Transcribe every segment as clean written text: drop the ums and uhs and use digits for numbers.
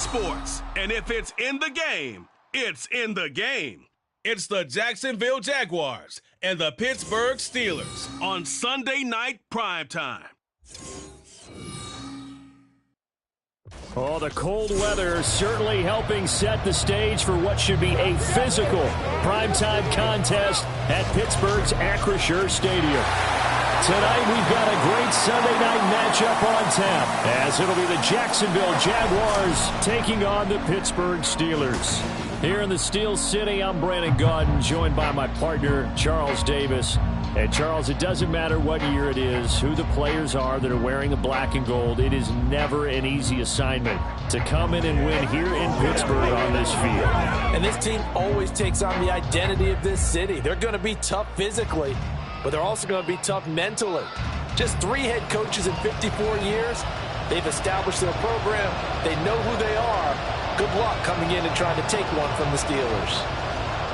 sports. And if it's in the game, it's in the game. It's the Jacksonville Jaguars and the Pittsburgh Steelers on Sunday Night Primetime. Oh, the cold weather certainly helping set the stage for what should be a physical primetime contest at Pittsburgh's Acrisure Stadium. Tonight, we've got a great Sunday night matchup on tap, as it'll be the Jacksonville Jaguars taking on the Pittsburgh Steelers. Here in the Steel City, I'm Brandon Gaudin, joined by my partner, Charles Davis. And Charles, it doesn't matter what year it is, who the players are that are wearing the black and gold. It is never an easy assignment to come in and win here in Pittsburgh on this field. And this team always takes on the identity of this city. They're going to be tough physically, but they're also going to be tough mentally. Just 3 head coaches in 54 years. They've established their program. They know who they are. Good luck coming in and trying to take one from the Steelers.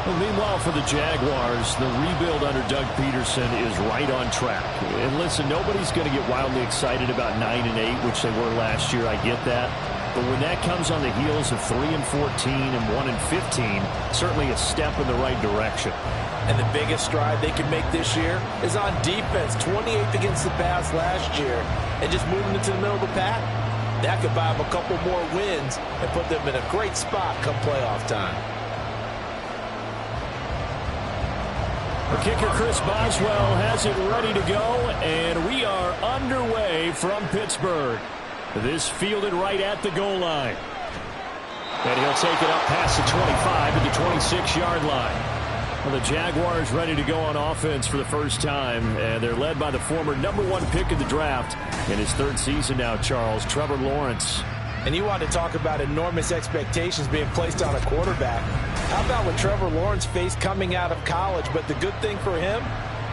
Well, meanwhile, for the Jaguars, the rebuild under Doug Peterson is right on track. And listen, nobody's going to get wildly excited about 9-8, which they were last year. I get that. But when that comes on the heels of 3-14 and 1-15, certainly a step in the right direction. And the biggest stride they can make this year is on defense. 28th against the pass last year. And just moving into the middle of the pack, that could buy them a couple more wins and put them in a great spot come playoff time. The kicker, Chris Boswell, has it ready to go, and we are underway from Pittsburgh. This fielded right at the goal line. And he'll take it up past the 25 to the 26-yard line. Well, the Jaguars ready to go on offense for the first time, and they're led by the former #1 pick of the draft in his 3rd season now, Charles, Trevor Lawrence. And you want to talk about enormous expectations being placed on a quarterback. How about what Trevor Lawrence faced coming out of college? But the good thing for him,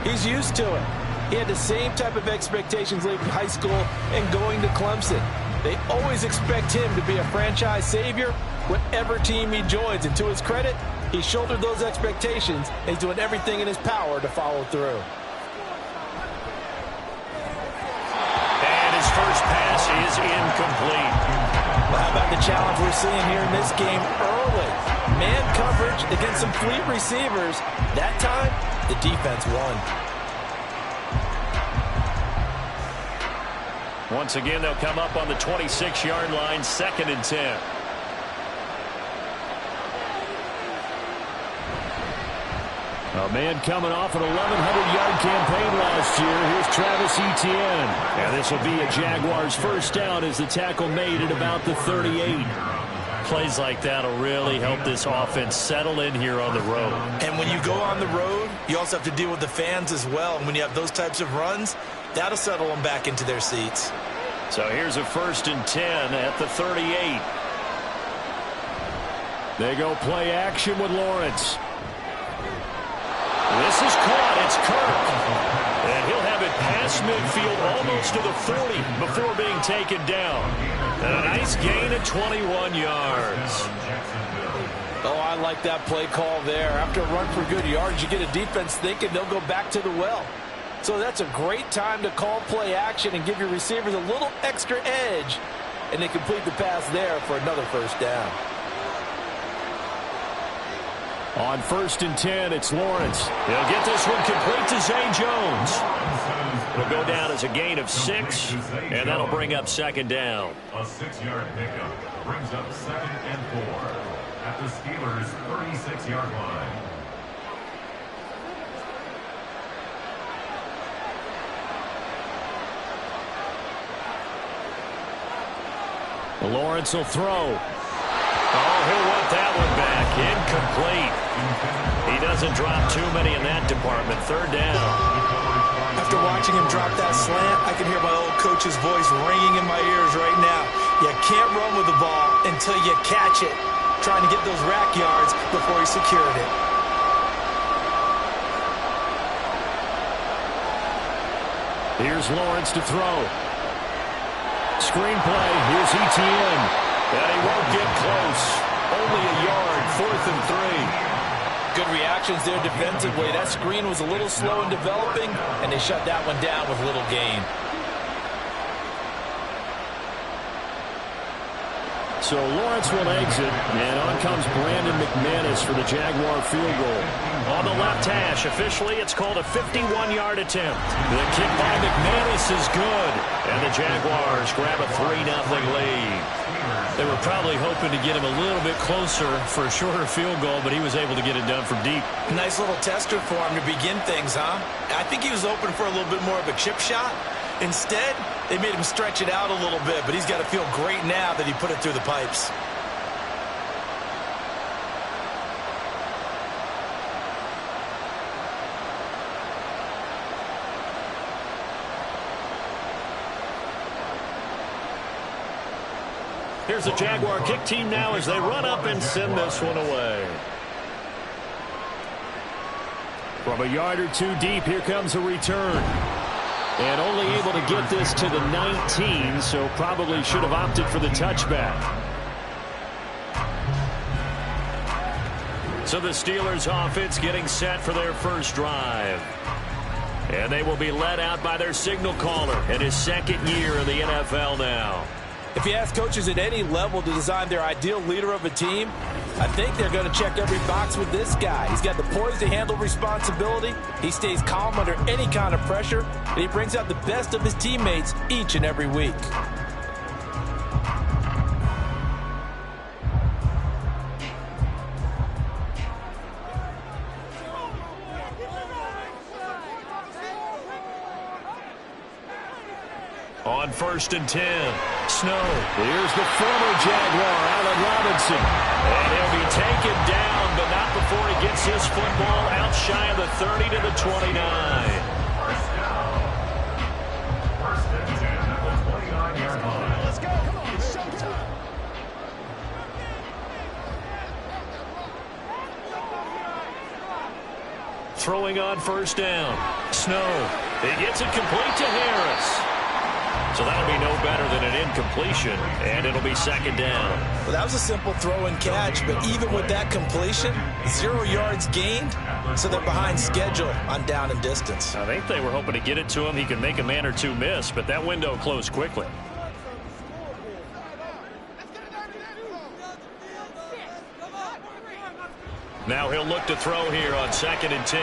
he's used to it. He had the same type of expectations leaving high school and going to Clemson. They always expect him to be a franchise savior, whatever team he joins. And to his credit, he shouldered those expectations, and he's doing everything in his power to follow through. And his first pass is incomplete. Well, how about the challenge we're seeing here in this game early? Man coverage against some fleet receivers. That time, the defense won. Once again, they'll come up on the 26-yard line, 2nd and 10. A man coming off an 1,100-yard campaign last year. Here's Travis Etienne. And this will be a Jaguars first down as the tackle made at about the 38. Plays like that will really help this offense settle in here on the road. And when you go on the road, you also have to deal with the fans as well. And when you have those types of runs, that'll settle them back into their seats. So here's a 1st and 10 at the 38. They go play action with Lawrence. This is caught. It's Kirk. And he'll have it past midfield almost to the 40 before being taken down. And a nice gain of 21 yards. Oh, I like that play call there. After a run for good yards, you get a defense thinking they'll go back to the well. So that's a great time to call play action and give your receivers a little extra edge. And they complete the pass there for another first down. On 1st and 10, it's Lawrence. He'll get this one complete to Zay Jones. It'll go down as a gain of 6, and that'll bring up 2nd down. A 6-yard pickup brings up 2nd and 4 at the Steelers' 36-yard line. Lawrence will throw. Oh, he'll want that one back. Incomplete. He doesn't drop too many in that department. 3rd down. After watching him drop that slant, I can hear my old coach's voice ringing in my ears right now. You can't run with the ball until you catch it. Trying to get those rack yards before he secured it. Here's Lawrence to throw. Screenplay. Here's Etienne. And he won't get close. Only a yard. 4th and 3. Good reactions there defensively. That screen was a little slow in developing, and they shut that one down with little gain. So so Lawrence will exit, and on comes Brandon McManus for the Jaguar field goal. On the left hash, officially it's called a 51-yard attempt. The kick by McManus is good, and the Jaguars grab a 3-0 lead. They were probably hoping to get him a little bit closer for a shorter field goal, but he was able to get it done from deep. Nice little tester for him to begin things, huh? I think he was open for a little bit more of a chip shot. Instead, they made him stretch it out a little bit, but he's got to feel great now that he put it through the pipes. Here's the Jaguar kick team now as they run up and send this one away. From a yard or two deep, here comes a return. And only able to get this to the 19, so probably should have opted for the touchback. So the Steelers offense getting set for their first drive. And they will be led out by their signal caller in his second year in the NFL now. If you ask coaches at any level to design their ideal leader of a team, I think they're going to check every box with this guy. He's got the poise to handle responsibility. He stays calm under any kind of pressure, and he brings out the best of his teammates each and every week. On 1st and 10, Snow. Here's the former Jaguar, Allen Robinson. And he'll be taken down, but not before he gets his football out shy of the 30 to the 29. First and 10 at the 29-yard line. Let's go. Come on. It's showtime. Throwing on 1st down. Snow. He gets it complete to Harris. So that'll be no better than an incompletion, and it'll be 2nd down. Well, that was a simple throw and catch, but even with that completion, 0 yards gained, so they're behind schedule on down and distance. I think they were hoping to get it to him. He could make a man or two miss, but that window closed quickly. Now he'll look to throw here on 2nd and 10.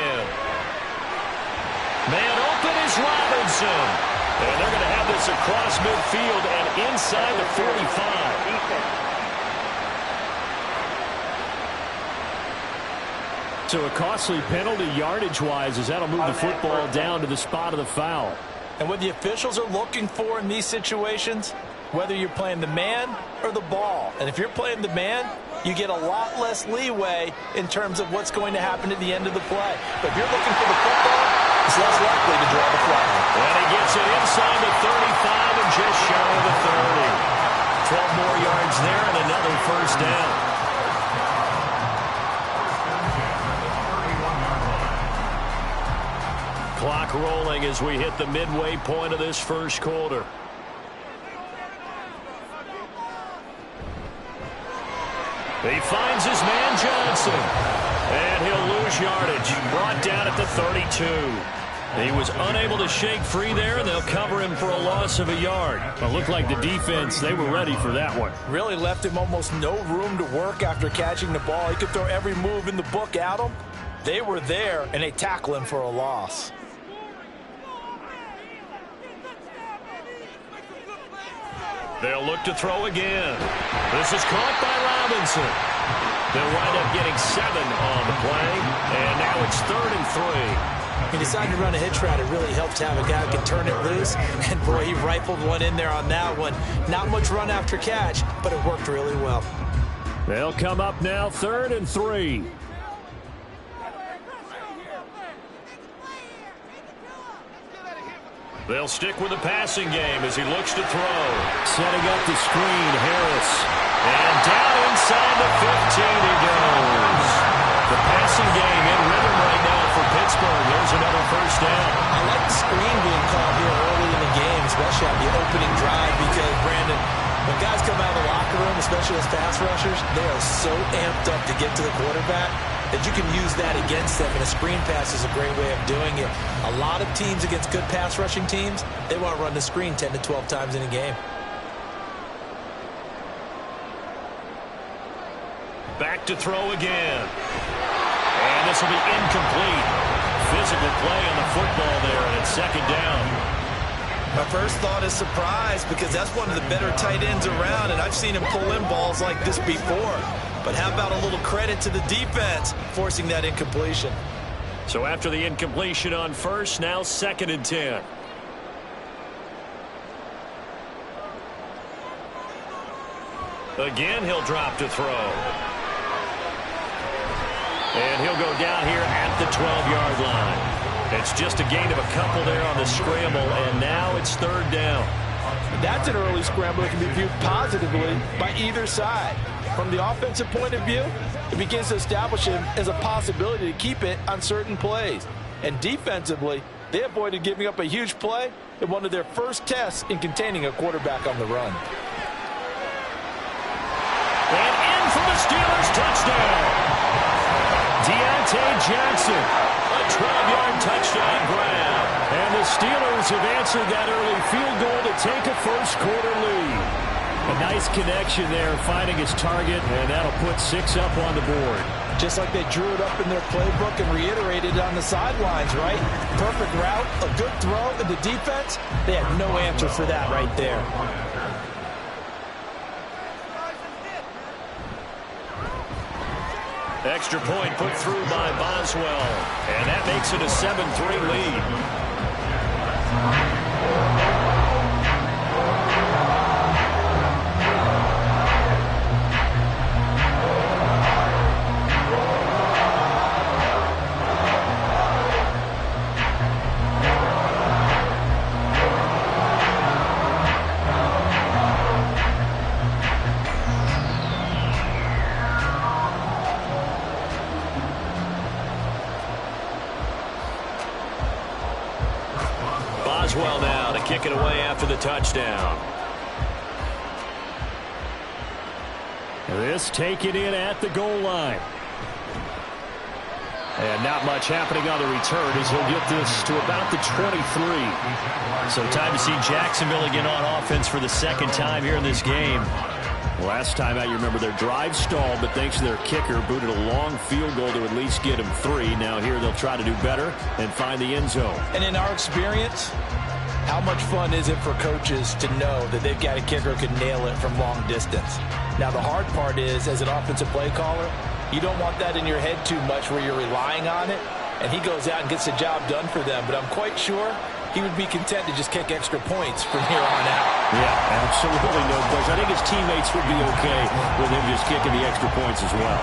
Man open is Robinson. And they're going to have this across midfield and inside the 45. So a costly penalty yardage-wise as that'll move the football down to the spot of the foul. And what the officials are looking for in these situations, whether you're playing the man or the ball. And if you're playing the man, you get a lot less leeway in terms of what's going to happen at the end of the play. But if you're looking for the football, it's less likely to draw the flag. And he gets it inside the 35 and just shy of the 30. 12 more yards there and another 1st down. Clock rolling as we hit the midway point of this first quarter. He finds his man Johnson. And he'll lose yardage. Brought down at the 32. He was unable to shake free there, and they'll cover him for a loss of a yard. Well, it looked like the defense, they were ready for that one. Really left him almost no room to work after catching the ball. He could throw every move in the book at him. They were there, and they tackle him for a loss. They'll look to throw again. This is caught by Robinson. They'll wind up getting 7 on the play, and now it's 3rd and 3. He decided to run a hitch route. It really helped to have a guy who can turn it loose. And, boy, he rifled one in there on that one. Not much run after catch, but it worked really well. They'll come up now 3rd and 3. They'll stick with the passing game as he looks to throw. Setting up the screen, Harris. And down inside the 15 he goes. The passing game in rhythm right now for Pittsburgh. There's another 1st down. I like the screen being called here early in the game, especially on the opening drive, because, Brandon, when guys come out of the locker room, especially as pass rushers, they are so amped up to get to the quarterback that you can use that against them, and a screen pass is a great way of doing it. A lot of teams against good pass rushing teams, they want to run the screen 10 to 12 times in a game. Back to throw again. And this will be incomplete. Physical play on the football there, and it's second down. My first thought is surprise, because that's one of the better tight ends around, and I've seen him pull in balls like this before. But how about a little credit to the defense forcing that incompletion? So after the incompletion on first, now 2nd and 10. Again, he'll drop to throw. And he'll go down here at the 12-yard line. It's just a gain of a couple there on the scramble, and now it's 3rd down. That's an early scramble that can be viewed positively by either side. From the offensive point of view, it begins to establish him as a possibility to keep it on certain plays. And defensively, they avoided giving up a huge play in one of their first tests in containing a quarterback on the run. And in for the Steelers, touchdown. Deontay Johnson, a 12-yard touchdown grab. And the Steelers have answered that early field goal to take a first-quarter lead. A nice connection there, finding his target, and that'll put 6 up on the board. Just like they drew it up in their playbook and reiterated it on the sidelines, right? Perfect route, a good throw, and the defense, they had no answer for that right there. Extra point put through by Boswell, and that makes it a 7-3 lead. Boswell now to kick it away after the touchdown. This taken in at the goal line. And not much happening on the return as he'll get this to about the 23. So time to see Jacksonville again on offense for the 2nd time here in this game. Last time out, you remember their drive stalled, but thanks to their kicker, booted a long field goal to at least get him 3. Now here they'll try to do better and find the end zone. And in our experience, how much fun is it for coaches to know that they've got a kicker who can nail it from long distance? Now the hard part is, as an offensive play caller, you don't want that in your head too much where you're relying on it, and he goes out and gets the job done for them. But I'm quite sure he would be content to just kick extra points from here on out. Yeah, absolutely no question. I think his teammates would be okay with him just kicking the extra points as well.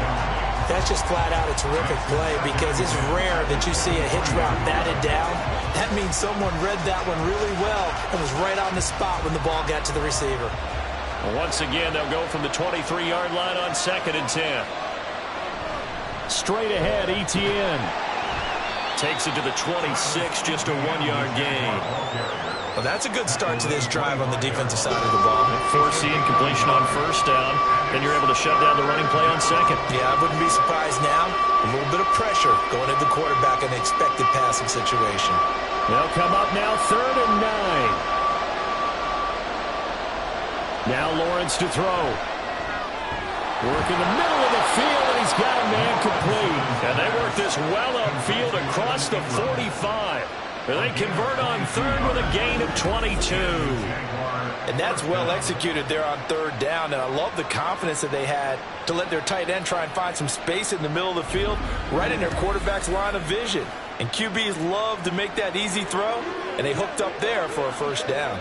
That's just flat out a terrific play, because it's rare that you see a hitch route batted down. That means someone read that one really well and was right on the spot when the ball got to the receiver. Once again, they'll go from the 23-yard line on 2nd and 10. Straight ahead, Etienne. Takes it to the 26, just a 1-yard gain. Well, that's a good start to this drive on the defensive side of the ball. Forcing completion on 1st down, then you're able to shut down the running play on 2nd. Yeah, I wouldn't be surprised now. A little bit of pressure going at the quarterback in the expected passing situation. They'll come up now 3rd and 9. Now Lawrence to throw. Work in the middle of the field, and he's got a man complete. And they work this well upfield across the 45. They convert on 3rd with a gain of 22. And that's well executed there on 3rd down. And I love the confidence that they had to let their tight end try and find some space in the middle of the field, right in their quarterback's line of vision. And QBs love to make that easy throw, and they hooked up there for a 1st down.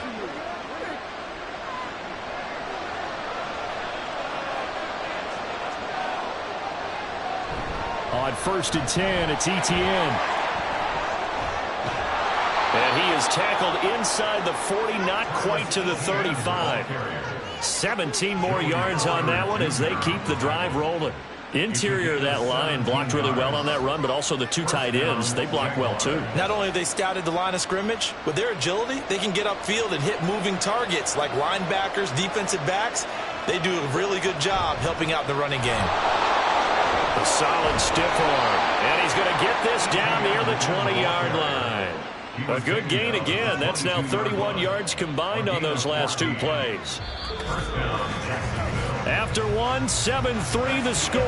On 1st and 10, it's Etienne. And he is tackled inside the 40, not quite to the 35. 17 more yards on that one as they keep the drive rolling. Interior of that line blocked really well on that run, but also the 2 tight ends, they blocked well too. Not only have they scouted the line of scrimmage, with their agility, they can get upfield and hit moving targets like linebackers, defensive backs. They do a really good job helping out the running game. A solid stiff arm, and he's going to get this down near the 20-yard line. A good gain again. That's now 31 yards combined on those last 2 plays. After one, 7-3 the score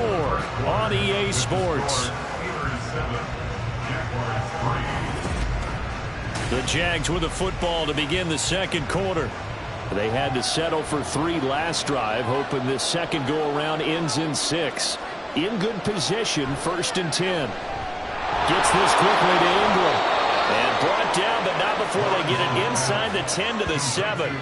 on EA Sports. The Jags with the football to begin the second quarter. They had to settle for 3 last drive, hoping this second go-around ends in 6. In good position, 1st and 10. Gets this quickly to Ingram. And brought down, but not before they get it inside the 10 to the 7.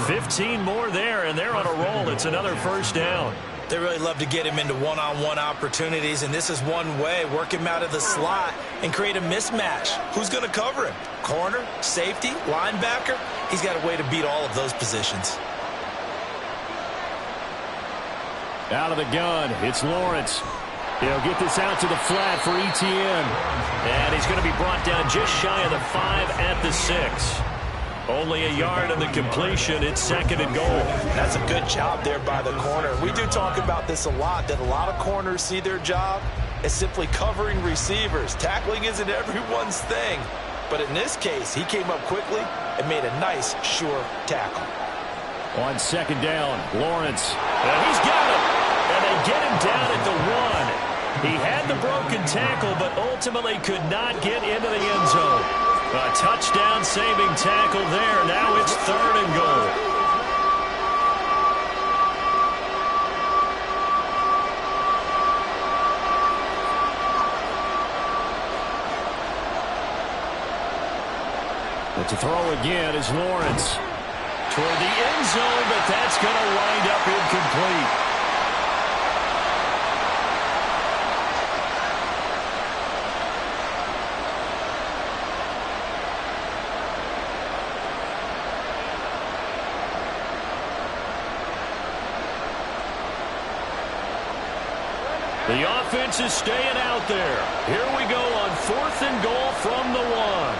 15 more there, and they're on a roll. It's another 1st down. They really love to get him into one-on-one opportunities, and this is one way. Work him out of the slot and create a mismatch. Who's going to cover him? Corner, safety, linebacker? He's got a way to beat all of those positions. Out of the gun, it's Lawrence. He'll get this out to the flat for Etienne. And he's going to be brought down just shy of the 5 at the 6. Only a yard on the completion. It's 2nd and goal. That's a good job there by the corner. We do talk about this a lot, that a lot of corners see their job as simply covering receivers. Tackling isn't everyone's thing. But in this case, he came up quickly and made a nice, sure tackle. On 2nd down, Lawrence. And he's got him. And they get him down at the 1. He had the broken tackle, but ultimately could not get into the end zone. A touchdown-saving tackle there. Now it's 3rd and goal. But to throw again is Lawrence. Toward the end zone, but that's going to wind up incomplete. The offense is staying out there. Here we go on 4th and goal from the 1.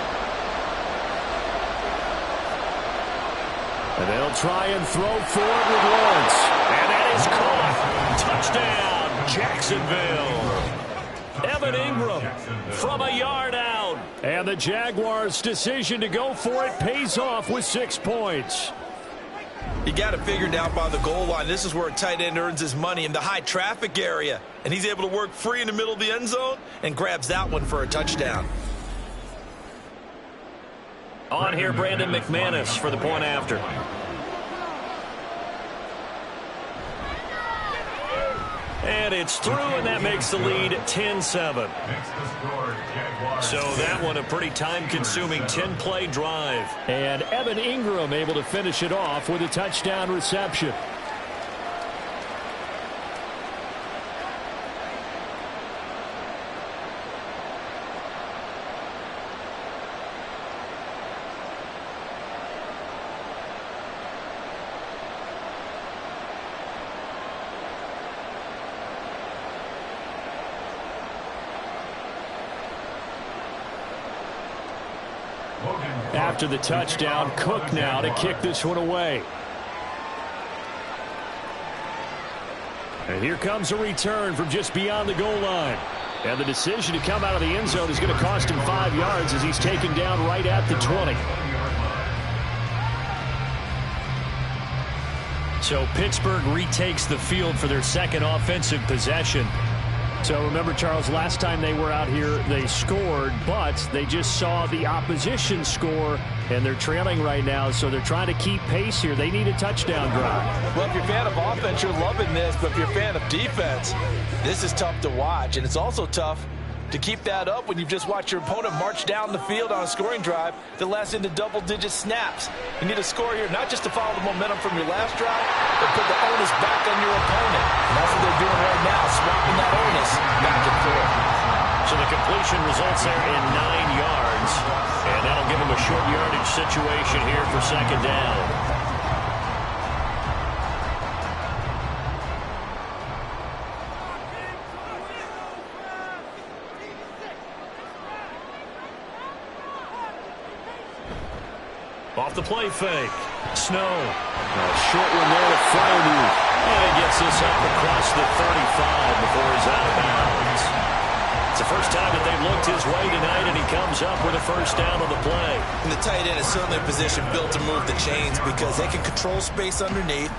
And they'll try and throw forward with Lawrence. And that is caught. Touchdown, Jacksonville. Evan Ingram from a yard out. And the Jaguars' decision to go for it pays off with 6 points. You got it figured out by the goal line. This is where a tight end earns his money, in the high traffic area. And he's able to work free in the middle of the end zone and grabs that one for a touchdown. On here, Brandon McManus for the point after. And it's through, and that makes the lead 10-7. So that one a pretty time-consuming 10-play drive. And Evan Ingram able to finish it off with a touchdown reception. After the touchdown, Cook now to kick this one away. And here comes a return from just beyond the goal line. And the decision to come out of the end zone is going to cost him 5 yards as he's taken down right at the 20. So Pittsburgh retakes the field for their second offensive possession. So remember, Charles, last time they were out here, they scored, but they just saw the opposition score, and they're trailing right now, so they're trying to keep pace here. They need a touchdown drive. Well, if you're a fan of offense, you're loving this, but if you're a fan of defense, this is tough to watch, and it's also tough to keep that up when you've just watched your opponent march down the field on a scoring drive that lasts into double-digit snaps. You need a score here, not just to follow the momentum from your last drive, but put the onus back on your opponent. And that's what they're doing right now, swapping that onus back and forth. So the completion results there in 9 yards, and that'll give them a short yardage situation here for 2nd down. Off the play fake. Snow. A short one there to Freiermuth. And he gets this up across the 35 before he's out of bounds. It's the first time that they've looked his way tonight, and he comes up with a 1st down on the play. And the tight end is certainly a position built to move the chains because they can control space underneath,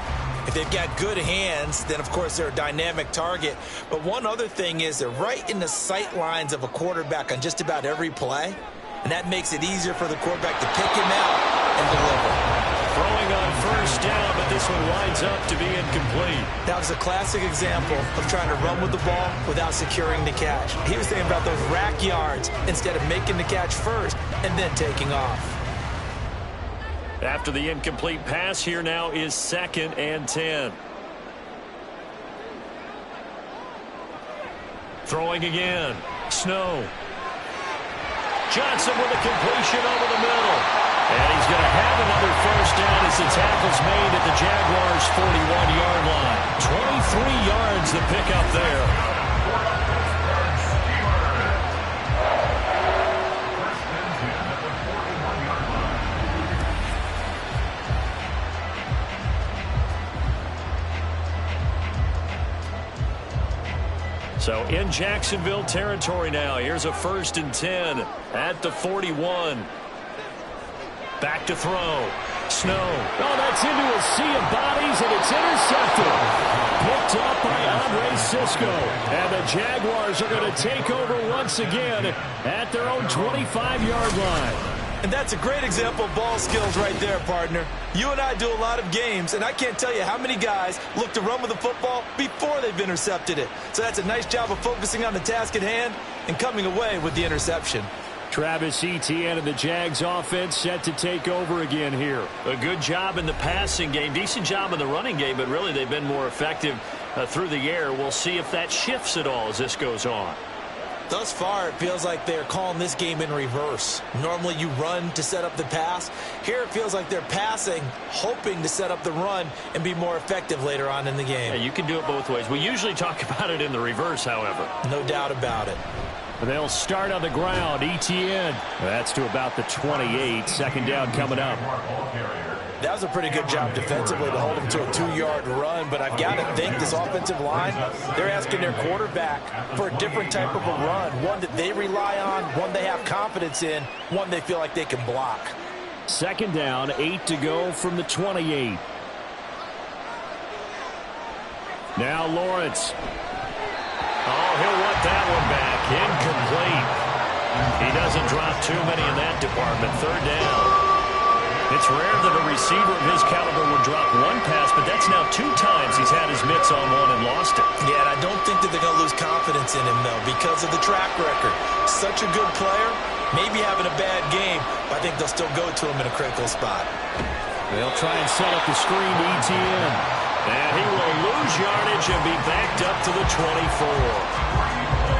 If they've got good hands, then, of course, they're a dynamic target. But one other thing is they're right in the sight lines of a quarterback on just about every play, and that makes it easier for the quarterback to pick him out and deliver. Throwing on first down, but this one winds up to be incomplete. That was a classic example of trying to run with the ball without securing the catch. He was thinking about those rack yards instead of making the catch first and then taking off. After the incomplete pass, here now is 2nd and 10. Throwing again. Snow. Johnson with a completion over the middle. And he's going to have another first down as the tackle's made at the Jaguars' 41-yard line. 23 yards to pick up there. So in Jacksonville territory now. Here's a 1st and 10 at the 41. Back to throw. Snow. Oh, that's into a sea of bodies, and it's intercepted. Picked up by Andre Cisco. And the Jaguars are going to take over once again at their own 25-yard line. And that's a great example of ball skills right there, partner. You and I do a lot of games, and I can't tell you how many guys look to run with the football before they've intercepted it. So that's a nice job of focusing on the task at hand and coming away with the interception. Travis Etienne and the Jags offense set to take over again here. A good job in the passing game, decent job in the running game, but really they've been more effective through the air. We'll see if that shifts at all as this goes on. Thus far, it feels like they're calling this game in reverse. Normally you run to set up the pass. Here it feels like they're passing, hoping to set up the run and be more effective later on in the game. Yeah, you can do it both ways. We usually talk about it in the reverse, however. No doubt about it. They'll start on the ground. Etienne. That's to about the 28. 2nd down coming up. That was a pretty good job defensively to hold him to a 2-yard run, but I've got to think this offensive line, they're asking their quarterback for a different type of a run, one that they rely on, one they have confidence in, one they feel like they can block. 2nd down, 8 to go from the 28. Now Lawrence. Oh, he'll want that one back. Incomplete. He doesn't drop too many in that department. 3rd down. It's rare that a receiver of his caliber would drop one pass, but that's now 2 times he's had his mitts on one and lost it. Yeah, and I don't think that they're going to lose confidence in him, though, because of the track record. Such a good player, maybe having a bad game, but I think they'll still go to him in a critical spot. They'll try and set up the screen to Etienne. And he will lose yardage and be backed up to the 24.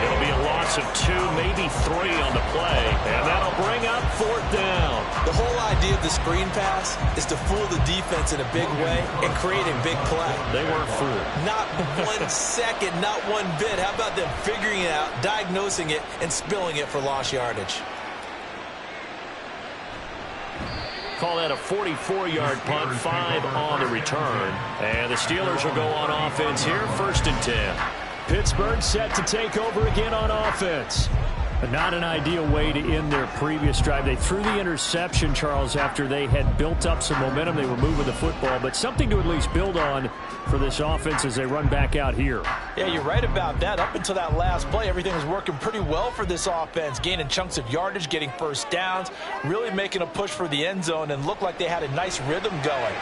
It'll be a loss of 2, maybe 3 on the play, and that'll bring up 4th down. The whole idea of the screen pass is to fool the defense in a big way and create a big play. They weren't fooled. Not 1 second, not 1 bit. How about them figuring it out, diagnosing it, and spilling it for lost yardage? Call that a 44-yard punt, 5 on the return. And the Steelers will go on offense here, 1st and 10. Pittsburgh set to take over again on offense. But not an ideal way to end their previous drive. They threw the interception, Charles, after they had built up some momentum. They were moving the football, but something to at least build on for this offense as they run back out here. Yeah, you're right about that. Up until that last play, everything was working pretty well for this offense, gaining chunks of yardage, getting first downs, really making a push for the end zone, and looked like they had a nice rhythm going.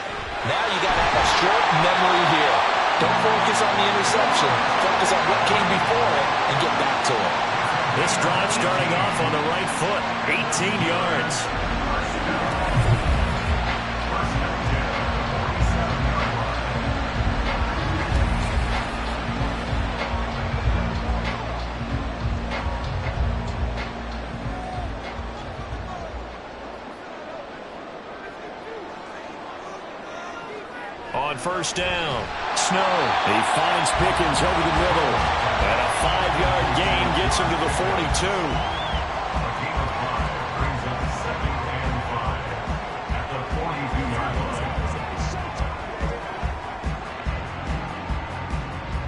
Now you got to have a short memory here. Don't focus on the interception. Focus on what came before it and get back to it. This drive starting off on the right foot, 18 yards. On 1st down, Snow. He finds Pickens over the middle. And a 5-yard gain gets him to the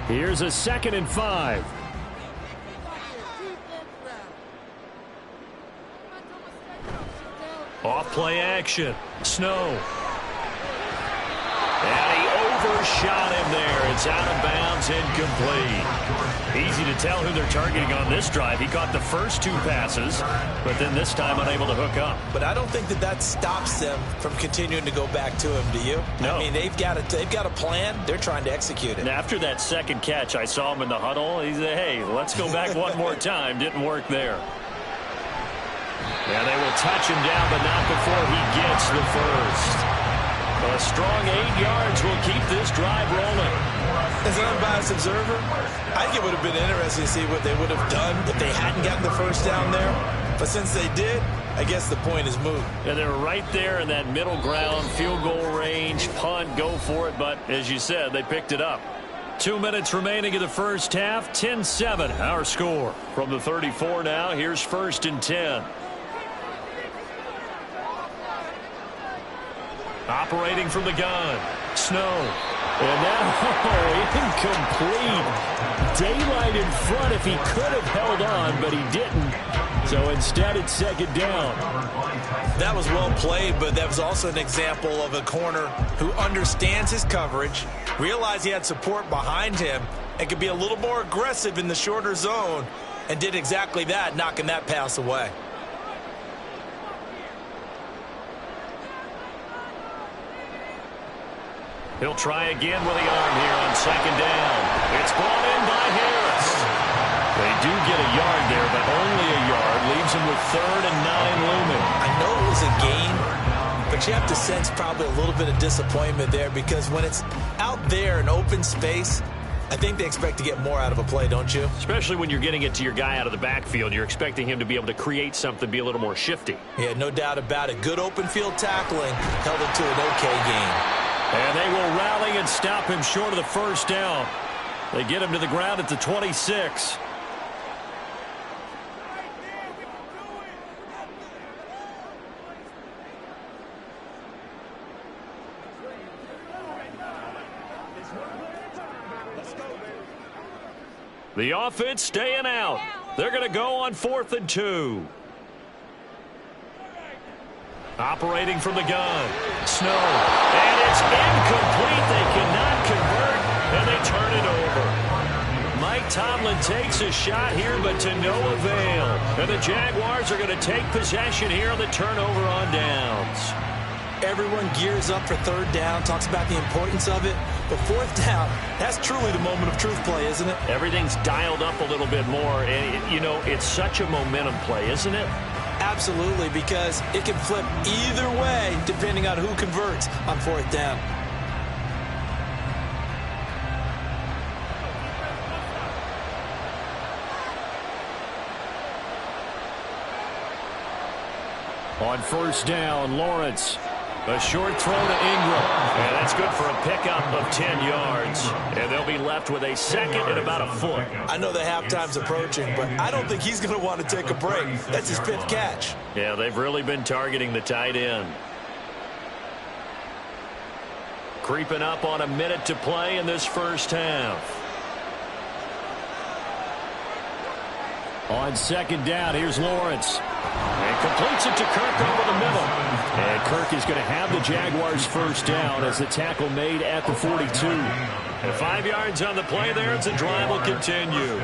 42. Here's a 2nd and 5. Off play action. Snow. And he first shot in there. It's out of bounds, incomplete. Easy to tell who they're targeting on this drive. He caught the first 2 passes, but then this time unable to hook up. But I don't think that stops them from continuing to go back to him, do you? No. I mean, they've got a plan. They're trying to execute it. And after that second catch, I saw him in the huddle. He said, hey, let's go back one more time. Didn't work there. Yeah, they will touch him down, but not before he gets the first. A strong 8 yards will keep this drive rolling. As an unbiased observer, I think it would have been interesting to see what they would have done if they hadn't gotten the first down there. But since they did, I guess the point is moot. And they're right there in that middle ground, field goal range, punt, go for it. But as you said, they picked it up. 2 minutes remaining in the first half, 10-7 our score. From the 34 now, here's 1st and 10. Operating from the gun, Snow. And now, incomplete. Daylight in front if he could have held on, but he didn't. So instead, it's 2nd down. That was well played, but that was also an example of a corner who understands his coverage, realized he had support behind him, and could be a little more aggressive in the shorter zone, and did exactly that, knocking that pass away. He'll try again with the arm here on 2nd down. It's brought in by Harris. They do get a yard there, but only a yard. Leaves him with 3rd and 9 looming. I know it was a gain, but you have to sense probably a little bit of disappointment there because when it's out there in open space, I think they expect to get more out of a play, don't you? Especially when you're getting it to your guy out of the backfield. You're expecting him to be able to create something, be a little more shifty. Yeah, no doubt about it. Good open field tackling held it to an okay gain. And they will rally and stop him short of the first down. They get him to the ground at the 26. The offense staying out. They're going to go on 4th and 2. Operating from the gun, Snow. And it's incomplete. They cannot convert, and they turn it over. Mike Tomlin takes a shot here, but to no avail. And the Jaguars are going to take possession here on the turnover on downs. Everyone gears up for 3rd down, talks about the importance of it. But 4th down, that's truly the moment of truth play, isn't it? Everything's dialed up a little bit more. And, you know, it's such a momentum play, isn't it? Absolutely, because it can flip either way depending on who converts on 4th down. On 1st down, Lawrence. A short throw to Ingram. And that's good for a pickup of 10 yards. And they'll be left with a 2nd and about a foot. I know the halftime's approaching, but I don't think he's going to want to take a break. That's his 5th catch. Yeah, they've really been targeting the tight end. Creeping up on a minute to play in this first half. On 2nd down, here's Lawrence. And completes it to Kirk over the middle. And Kirk is going to have the Jaguars' first down as the tackle made at the 42. And 5 yards on the play there as the drive will continue.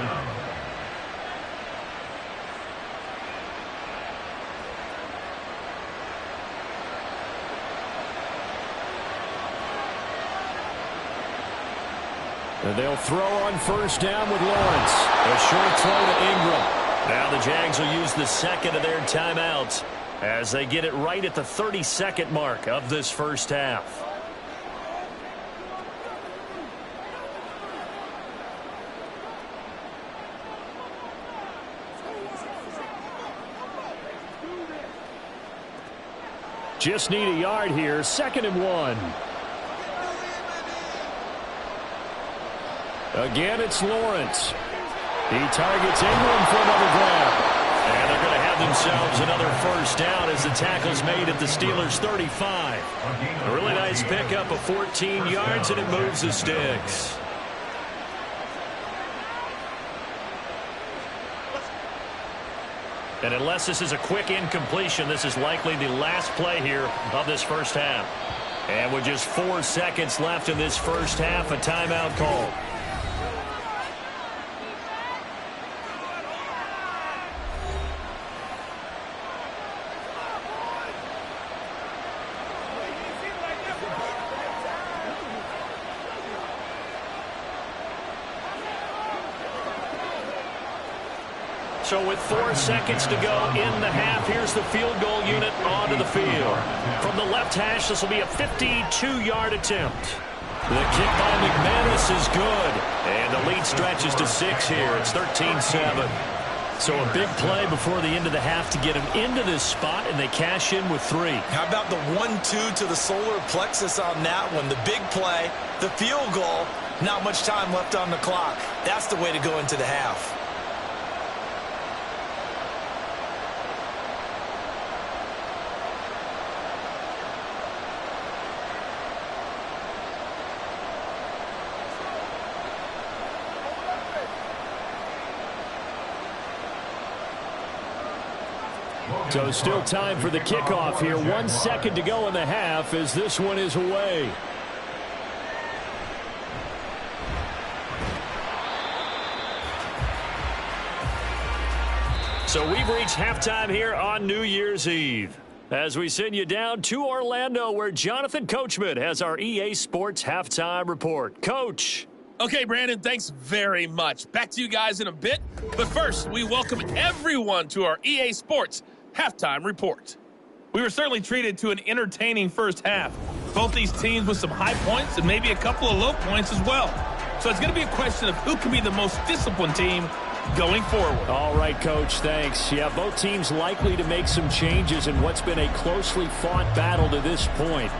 And they'll throw on 1st down with Lawrence. A short throw to Ingram. Now the Jags will use the 2nd of their timeouts as they get it right at the 32nd mark of this first half. Just need a yard here. 2nd and 1. Again, it's Lawrence. He targets Ingram for another grab. And they're going to have themselves another first down as the tackle's made at the Steelers' 35. A really nice pickup of 14 yards, and it moves the sticks. And unless this is a quick incompletion, this is likely the last play here of this first half. And with just 4 seconds left in this first half, a timeout call. So with 4 seconds to go in the half, here's the field goal unit onto the field. From the left hash, this will be a 52-yard attempt. The kick by McManus is good. And the lead stretches to 6 here. It's 13-7. So a big play before the end of the half to get him into this spot, and they cash in with 3. How about the 1-2 to the solar plexus on that one? The big play, the field goal, not much time left on the clock. That's the way to go into the half. So still time for the kickoff here. 1 second to go in the half as this one is away. So we've reached halftime here on New Year's Eve, as we send you down to Orlando, where Jonathan Coachman has our EA Sports halftime report. Coach. Okay, Brandon, thanks very much. Back to you guys in a bit. But first, we welcome everyone to our EA Sports halftime report. We were certainly treated to an entertaining first half. Both these teams with some high points and maybe a couple of low points as well. So it's going to be a question of who can be the most disciplined team going forward. All right, Coach, thanks. Yeah, both teams likely to make some changes in what's been a closely fought battle to this point.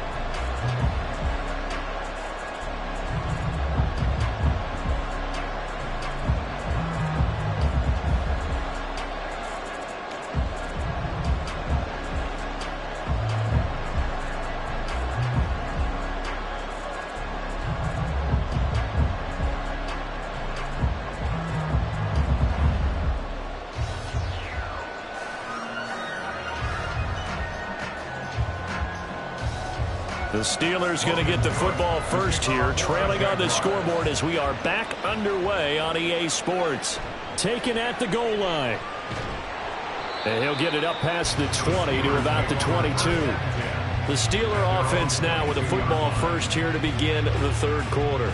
The Steelers going to get the football first here, trailing on the scoreboard as we are back underway on EA Sports. Taken at the goal line. And he'll get it up past the 20 to about the 22. The Steeler offense now with the football first here to begin the third quarter.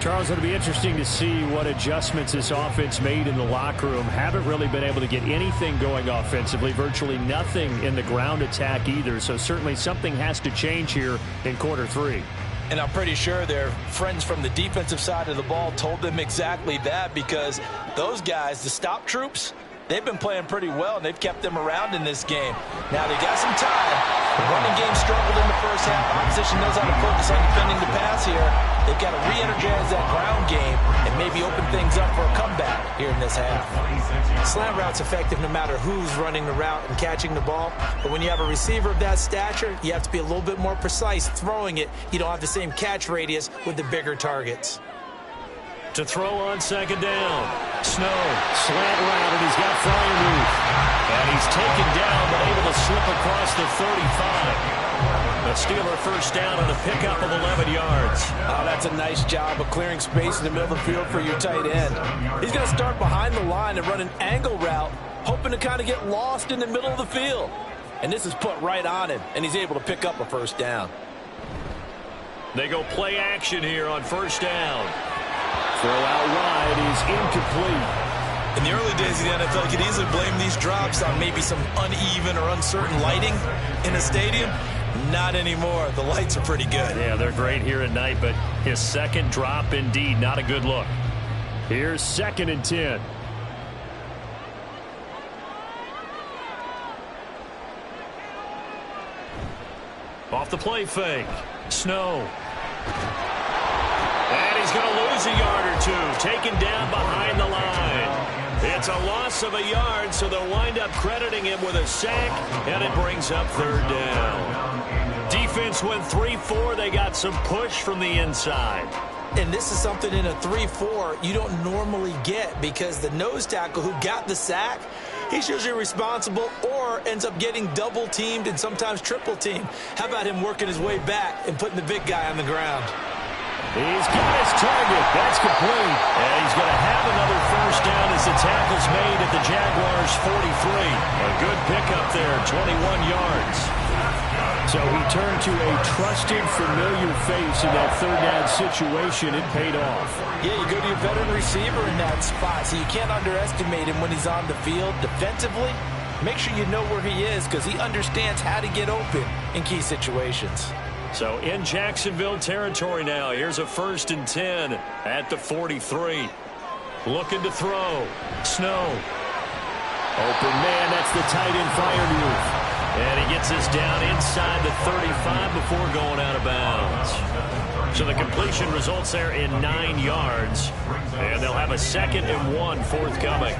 Charles, it'll be interesting to see what adjustments this offense made in the locker room. Haven't really been able to get anything going offensively, virtually nothing in the ground attack either. So certainly something has to change here in quarter 3. And I'm pretty sure their friends from the defensive side of the ball told them exactly that, because those guys, the stop troops, they've been playing pretty well, and they've kept them around in this game. Now, they got some time. The running game struggled in the first half. Opposition knows how to focus on defending the pass here. They've got to re-energize that ground game and maybe open things up for a comeback here in this half. Slant route's effective no matter who's running the route and catching the ball. But when you have a receiver of that stature, you have to be a little bit more precise throwing it. You don't have the same catch radius with the bigger targets. To throw on second down. Snow, slant route, and he's got flying move. And he's taken down, but able to slip across the 35. A Steeler first down on a pickup of 11 yards. Oh, that's a nice job of clearing space in the middle of the field for your tight end. He's going to start behind the line and run an angle route, hoping to kind of get lost in the middle of the field. And this is put right on him, and he's able to pick up a first down. They go play action here on first down. Throw out wide is incomplete. In the early days of the NFL, you could easily blame these drops on maybe some uneven or uncertain lighting in a stadium. Not anymore. The lights are pretty good. Yeah, they're great here at night, but his second drop, indeed, not a good look. Here's 2nd and 10. Off the play fake. Snow. And he's going to lose a yard or two. Taken down behind the line. It's a loss of a yard, so they'll wind up crediting him with a sack, and it brings up third down. Defense went 3-4. They got some push from the inside. And this is something in a 3-4 you don't normally get, because the nose tackle who got the sack he's usually responsible or ends up getting double-teamed and sometimes triple-teamed. How about him working his way back and putting the big guy on the ground? He's got his target. That's complete. And he's going to have another first down as the tackle's made at the Jaguars' 43. A good pickup there, 21 yards. So he turned to a trusted, familiar face in that third down situation. It paid off. Yeah, you go to your veteran receiver in that spot, so you can't underestimate him when he's on the field defensively. Make sure you know where he is because he understands how to get open in key situations. So in Jacksonville territory now, here's a 1st and 10 at the 43. Looking to throw. Snow. Open man, that's the tight end fire move. And he gets us down inside the 35 before going out of bounds. So the completion results there in 9 yards. And they'll have a 2nd and 1 forthcoming.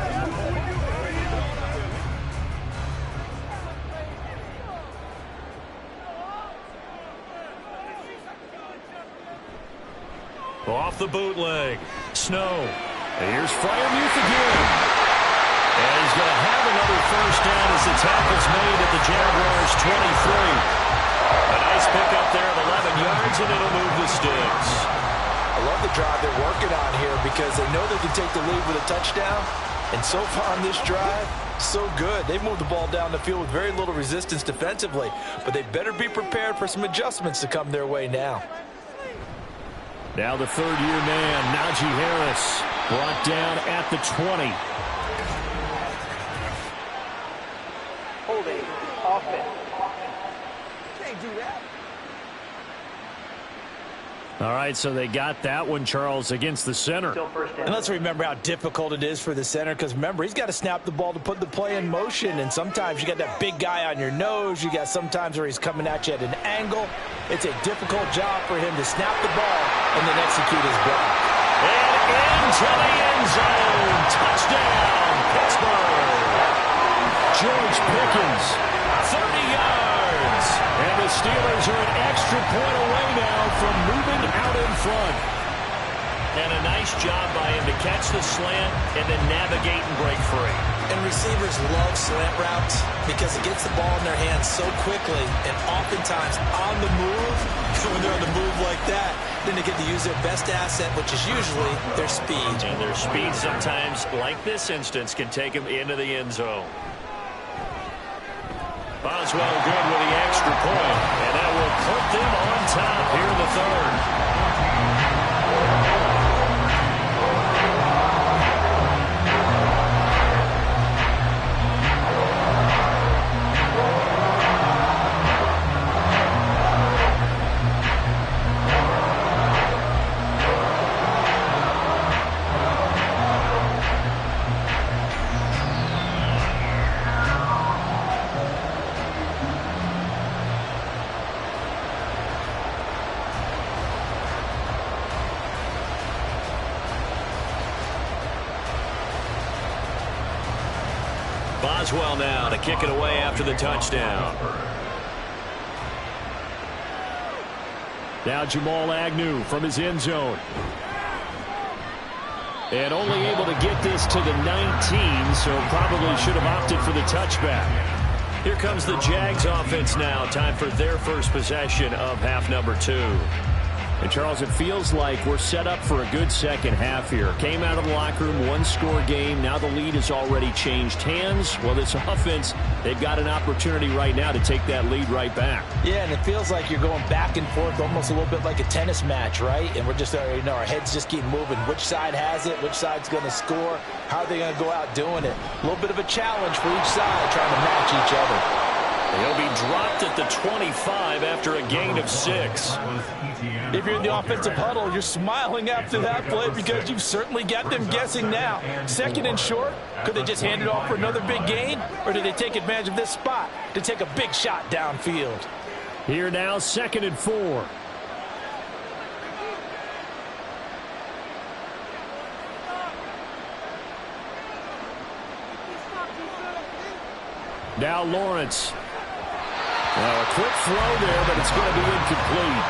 Off the bootleg. Snow. Here's Freiermuth again. And he's going to have another first down as the tackle's made at the Jaguars' 23. A nice pickup there of 11 yards, and it'll move the sticks. I love the drive they're working on here because they know they can take the lead with a touchdown. And so far on this drive, so good. They've moved the ball down the field with very little resistance defensively. But they better be prepared for some adjustments to come their way now. Now the third-year man, Najee Harris, brought down at the 20. Holding offense. Can't do that. All right, so they got that one, Charles, against the center. And let's remember how difficult it is for the center because, remember, he's got to snap the ball to put the play in motion. And sometimes you got that big guy on your nose. You got sometimes where he's coming at you at an angle. It's a difficult job for him to snap the ball and then execute his block. And into the end zone. Touchdown, Pittsburgh. George Pickens, 30 yards. And the Steelers are an extra point away now from moving out in front. And a nice job by him to catch the slant and then navigate and break free. And receivers love slant routes because it gets the ball in their hands so quickly and oftentimes on the move. When they're on the move like that, then they get to use their best asset, which is usually their speed. And their speed sometimes, like this instance, can take them into the end zone. Boswell good with the extra point, and that will put them on top here in the third. Boswell now to kick it away after the touchdown. Now Jamal Agnew from his end zone. And only able to get this to the 19, so probably should have opted for the touchback. Here comes the Jags offense now. Time for their first possession of half number 2. And, Charles, it feels like we're set up for a good second half here. Came out of the locker room, one-score game. Now the lead has already changed hands. Well, this offense, they've got an opportunity right now to take that lead right back. Yeah, and it feels like you're going back and forth almost a little bit like a tennis match, right? And we're just, our heads just keep moving. Which side has it? Which side's going to score? How are they going to go out doing it? A little bit of a challenge for each side trying to match each other. He'll be dropped at the 25 after a gain of 6. If you're in the offensive huddle, you're smiling after that play because you've certainly got them guessing now. 2nd and short, could they just hand it off for another big gain? Or did they take advantage of this spot to take a big shot downfield? Here now, 2nd and 4. Now Lawrence. Now a quick throw there, but it's going to be incomplete.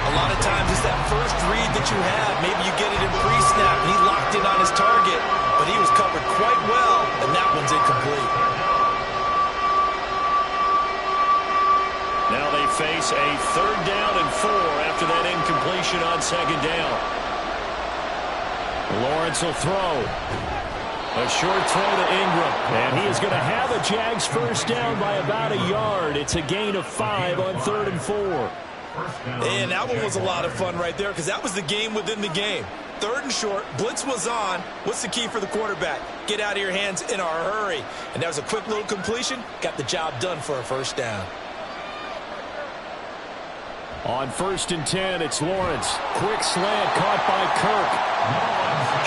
A lot of times it's that first read that you have. Maybe you get it in pre-snap, and he locked in on his target, but he was covered quite well, and that one's incomplete. Now they face a 3rd down and 4 after that incompletion on 2nd down. Lawrence will throw. A short throw to Ingram. And he is going to have a Jags first down by about a yard. It's a gain of 5 on 3rd and 4. And that one was a lot of fun right there because that was the game within the game. 3rd and short, blitz was on. What's the key for the quarterback? Get out of your hands in a hurry. And that was a quick little completion. Got the job done for a first down. On 1st and 10, it's Lawrence. Quick slant caught by Kirk.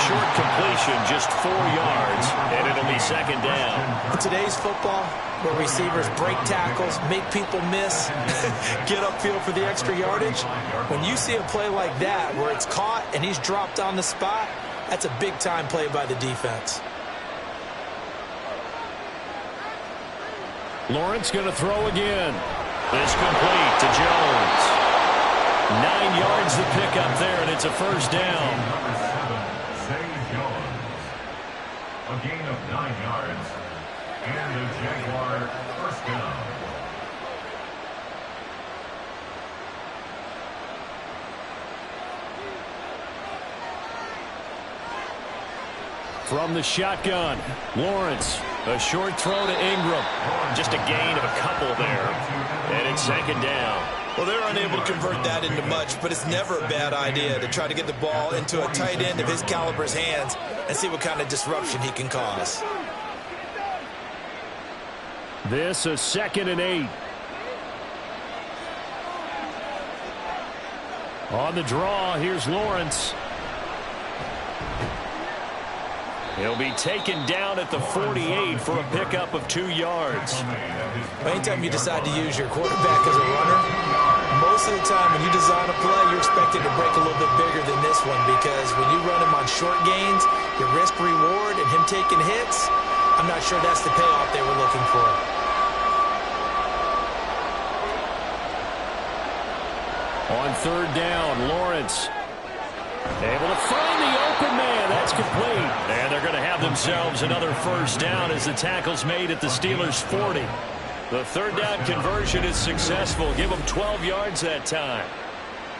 Short completion, just 4 yards, and it'll be 2nd down. In today's football, where receivers break tackles, make people miss, get upfield for the extra yardage, when you see a play like that where it's caught and he's dropped on the spot, that's a big-time play by the defense. Lawrence going to throw again. This complete to Jones. 9 yards to pick up there, and it's a first down. Number 7, Zay Jones. A gain of 9 yards. And a Jaguar first down. From the shotgun, Lawrence. A short throw to Ingram. Just a gain of a couple there. And it's 2nd down. Well, they're unable to convert that into much, but it's never a bad idea to try to get the ball into a tight end of his caliber's hands and see what kind of disruption he can cause. This is 2nd and 8. On the draw, here's Lawrence. He'll be taken down at the 48 for a pickup of 2 yards. Anytime you decide to use your quarterback as a runner, most of the time when you design a play, you're expected to break a little bit bigger than this one because when you run him on short gains, your risk-reward and him taking hits, I'm not sure that's the payoff they were looking for. On 3rd down, Lawrence able to find the open man. That's complete. And they're going to have themselves another first down as the tackle's made at the Steelers' 40. The 3rd down conversion is successful. Give them 12 yards that time.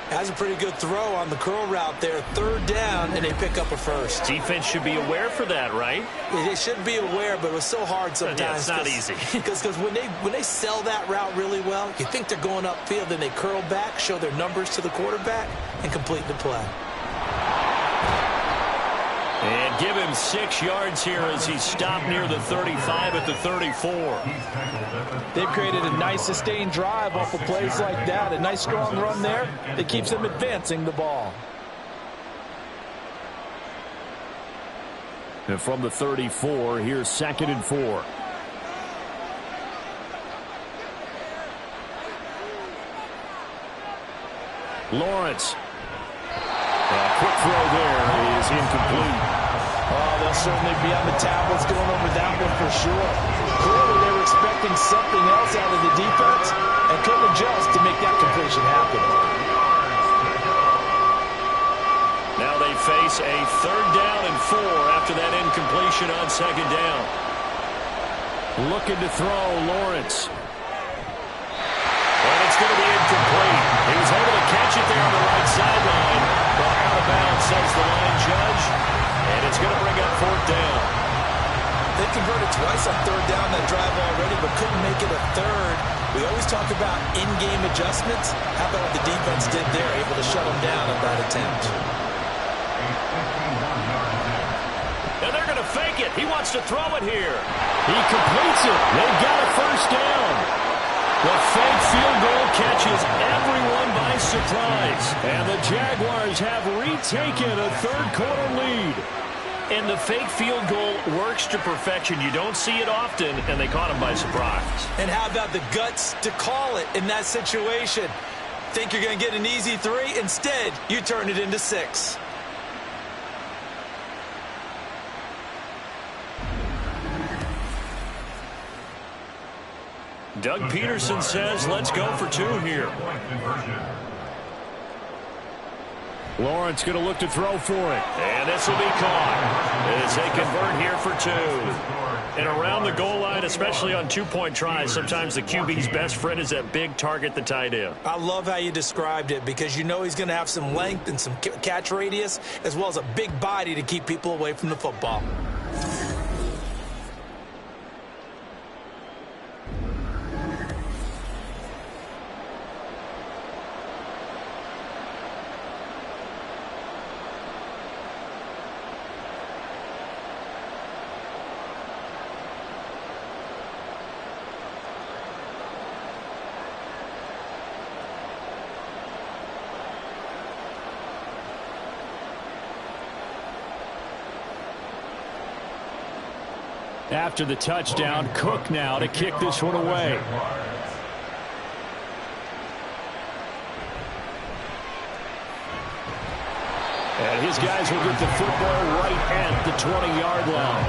Has a pretty good throw on the curl route there. 3rd down, and they pick up a first. Defense should be aware for that, right? They should be aware, but it was so hard sometimes. Yeah, it's not easy. Because when they sell that route really well, you think they're going upfield, then they curl back, show their numbers to the quarterback, and complete the play. And give him 6 yards here as he stopped near the 35 at the 34. They've created a nice sustained drive off of plays like that. A nice strong run there that keeps them advancing the ball. And from the 34, here's 2nd and 4. Lawrence. A quick throw there is incomplete. Oh, they'll certainly be on the tablets going over that one for sure. Clearly they were expecting something else out of the defense and couldn't adjust to make that completion happen. Now they face a 3rd down and 4 after that incompletion on 2nd down. Looking to throw, Lawrence. And it's going to be incomplete. He was able to catch it there on the right sideline, but out of bounds, says the line judge. And it's going to bring up 4th down. They converted twice on 3rd down that drive already, but couldn't make it a 3rd. We always talk about in-game adjustments. How about what the defense did there, able to shut them down on that attempt? And they're going to fake it. He wants to throw it here. He completes it. They've got a first down. The fake field goal catches everyone by surprise. And the Jaguars have retaken a 3rd quarter lead. And the fake field goal works to perfection. You don't see it often, and they caught him by surprise. And how about the guts to call it in that situation? Think you're going to get an easy 3? Instead, you turn it into 6. Doug Peterson says, let's go for 2 here. Lawrence going to look to throw for it. And this will be caught as they convert here for 2. And around the goal line, especially on 2-point tries, sometimes the QB's best friend is that big target, the tight end. I love how you described it because you know he's going to have some length and some catch radius as well as a big body to keep people away from the football. After the touchdown, Cook now to kick this one away. And his guys will get the football right at the 20-yard line.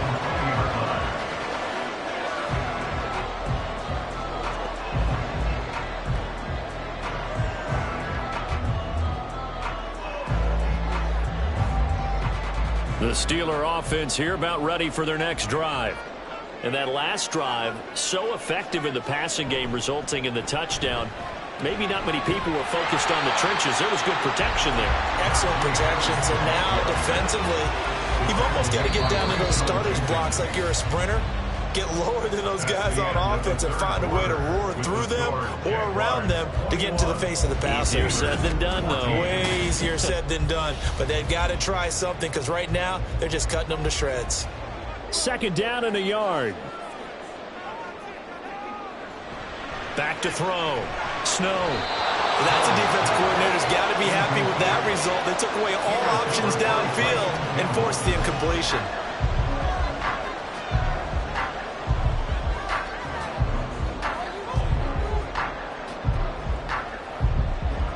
The Steeler offense here about ready for their next drive. And that last drive, so effective in the passing game, resulting in the touchdown. Maybe not many people were focused on the trenches. There was good protection there. Excellent protection. So now, defensively, you've almost got to get down to those starters blocks like you're a sprinter. Get lower than those guys on offense and find a way to roar through them or around them to get into the face of the passer. Easier said than done, though. Way easier said than done. But they've got to try something because right now they're just cutting them to shreds. 2nd down and a yard. Back to throw. Snow. That's a defense coordinator's got to be happy with that result. They took away all options downfield and forced the incompletion.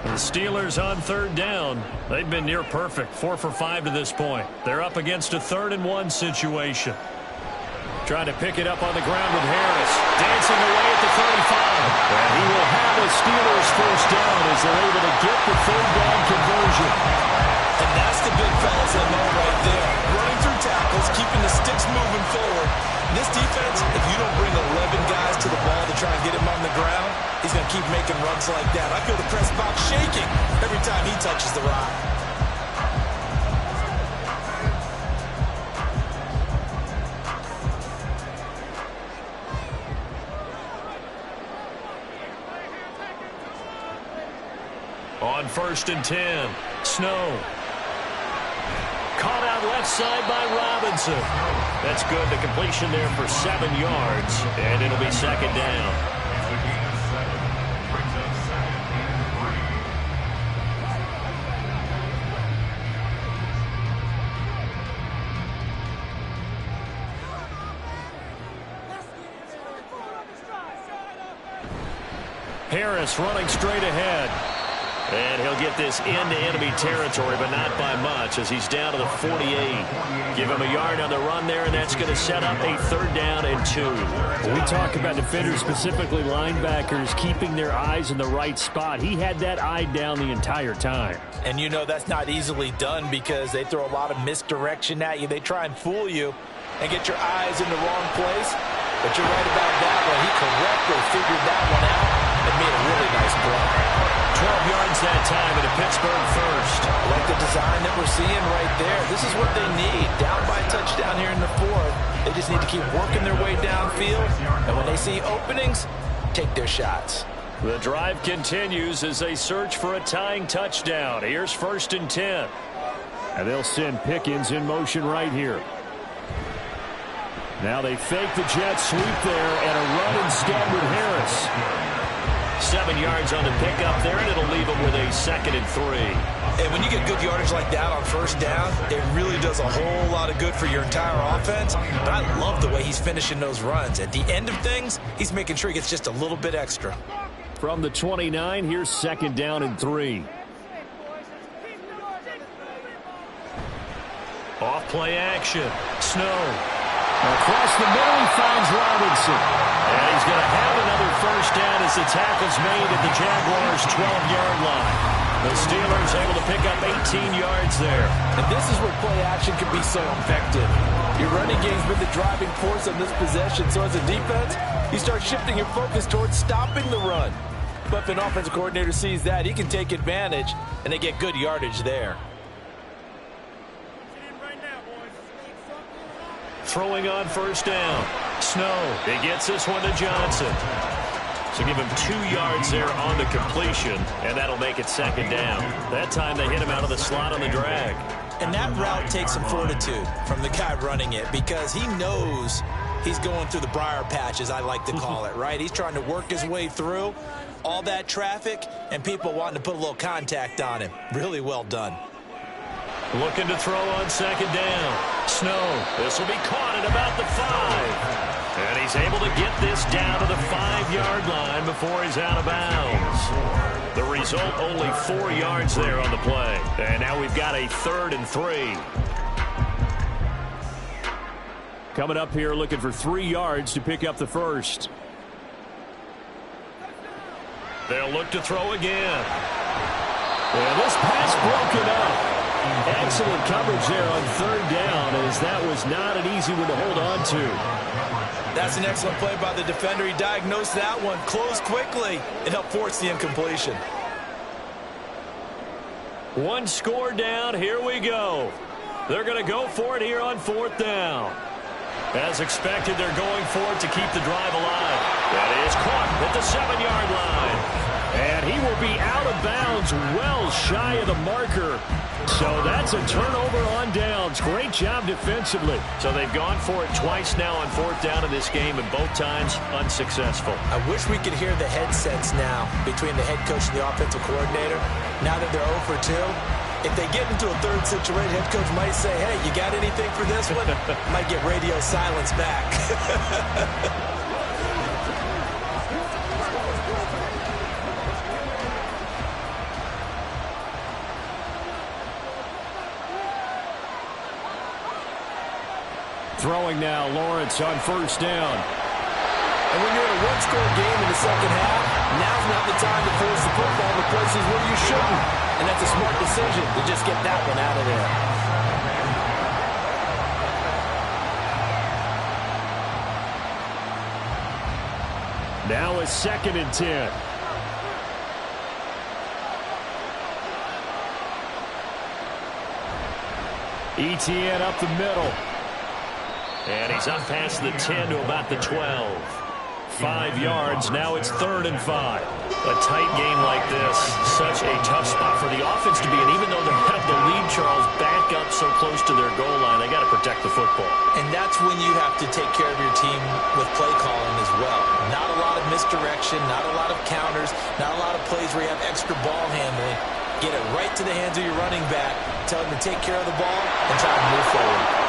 The Steelers on 3rd down. They've been near perfect, 4 for 5 to this point. They're up against a 3rd and 1 situation. Trying to pick it up on the ground with Harris. Dancing away at the 35. And he will have a Steelers 1st down as they're able to get the 3rd down conversion. And that's the big fellas in there right there. Running through tackles, keeping the sticks moving forward. This defense, if you don't bring 11 guys to the ball to try and get him on the ground, he's going to keep making runs like that. I feel the press box shaking every time he touches the rock. On 1st and 10, Snow. Caught out left side by Robinson. That's good. The completion there for 7 yards, and it'll be 2nd down. Harris running straight ahead. And he'll get this into enemy territory, but not by much as he's down to the 48. Give him a yard on the run there, and that's going to set up a 3rd down and 2. When we talk about defenders, specifically linebackers, keeping their eyes in the right spot. He had that eye down the entire time. And you know that's not easily done because they throw a lot of misdirection at you. They try and fool you and get your eyes in the wrong place. But you're right about that one. He correctly figured that one out and made a really nice play. 12 yards that time and a Pittsburgh 1st. I like the design that we're seeing right there. This is what they need. Down by a touchdown here in the 4th. They just need to keep working their way downfield. And when they see openings, take their shots. The drive continues as they search for a tying touchdown. Here's 1st and 10. And they'll send Pickens in motion right here. Now they fake the jet sweep there and a run instead with Harris. 7 yards on the pickup there, and it'll leave them with a 2nd and 3. And when you get good yardage like that on 1st down, it really does a whole lot of good for your entire offense. But I love the way he's finishing those runs. At the end of things, he's making sure he gets just a little bit extra. From the 29, here's 2nd down and 3. Off play action. Snow. Across the middle, he finds Robinson. And he's going to have another 1st as the tackle's made at the Jaguars' 12-yard line. The Steelers able to pick up 18 yards there. And this is where play action can be so effective. Your running game's been the driving force on this possession, so as a defense, you start shifting your focus towards stopping the run. But if an offensive coordinator sees that, he can take advantage, and they get good yardage there. Throwing on first down. Snow. He gets this one to Johnson. So give him 2 yards there on the completion, and that'll make it second down. That time they hit him out of the slot on the drag. And that route takes some fortitude from the guy running it because he knows he's going through the briar patch, as I like to call it, right? He's trying to work his way through all that traffic and people wanting to put a little contact on him. Really well done. Looking to throw on second down. Snow. This will be caught at about the 5. And he's able to get this down to the 5-yard line before he's out of bounds. The result, only 4 yards there on the play. And now we've got a 3rd and 3. Coming up here looking for 3 yards to pick up the first. They'll look to throw again. And this pass broken up. Excellent coverage there on 3rd down, as that was not an easy one to hold on to. That's an excellent play by the defender. He diagnosed that one, closed quickly, and helped force the incompletion. 1 score down. Here we go. They're going to go for it here on 4th down. As expected, they're going for it to keep the drive alive. That is caught at the 7-yard line. And he will be out of bounds well shy of the marker. So that's a turnover on downs. Great job defensively. So they've gone for it twice now on 4th down in this game, and both times unsuccessful. I wish we could hear the headsets now between the head coach and the offensive coordinator. Now that they're 0 for 2, if they get into a 3rd situation, head coach might say, hey, you got anything for this one? Might get radio silence back. Throwing now, Lawrence on first down. And when you're in a one-score game in the second half, now's not the time to force the football in the places where you shouldn't. And that's a smart decision to just get that one out of there. Now a 2nd and 10. ETN up the middle. And he's up past the 10 to about the 12. 5 yards. Now it's 3rd and 5. A tight game like this, such a tough spot for the offense to be in. Even though they have the lead, Charles, back up so close to their goal line, they got to protect the football. And that's when you have to take care of your team with play calling as well. Not a lot of misdirection, not a lot of counters, not a lot of plays where you have extra ball handling. Get it right to the hands of your running back, tell him to take care of the ball, and try to move forward.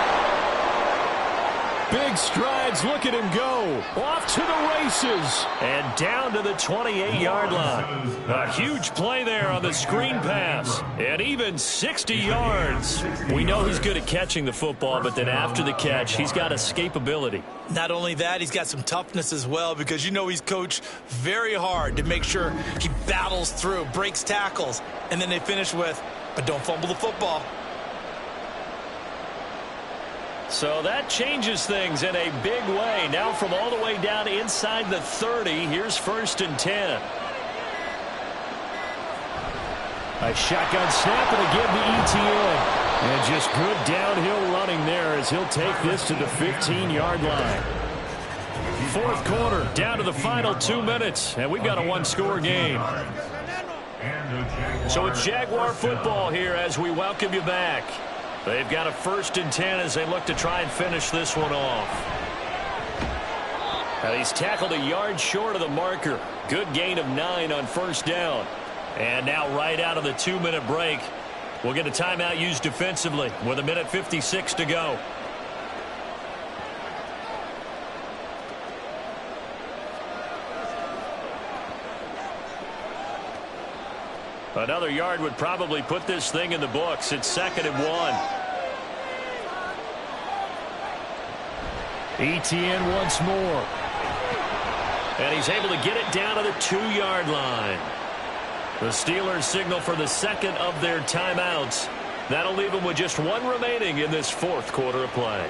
Big strides, look at him go. Off to the races. And down to the 28-yard line. A huge play there on the screen pass. And even 60 yards. We know he's good at catching the football, but then after the catch, he's got escapability. Not only that, he's got some toughness as well, because you know he's coached very hard to make sure he battles through, breaks tackles, and then they finish with, but don't fumble the football. So that changes things in a big way. Now from all the way down inside the 30, here's 1st and 10. A shotgun snap and again to ETN. And just good downhill running there as he'll take this to the 15-yard line. 4th quarter, down to the final 2 minutes, and we've got a 1-score game. So it's Jaguar football here as we welcome you back. They've got a 1st and 10 as they look to try and finish this one off. He's tackled a yard short of the marker. Good gain of 9 on 1st down. And now right out of the 2-minute break, we'll get a timeout used defensively with 1:56 to go. Another yard would probably put this thing in the books. It's 2nd and 1. ETN once more. And he's able to get it down to the 2-yard line. The Steelers signal for the second of their timeouts. That'll leave them with just one remaining in this fourth quarter of play.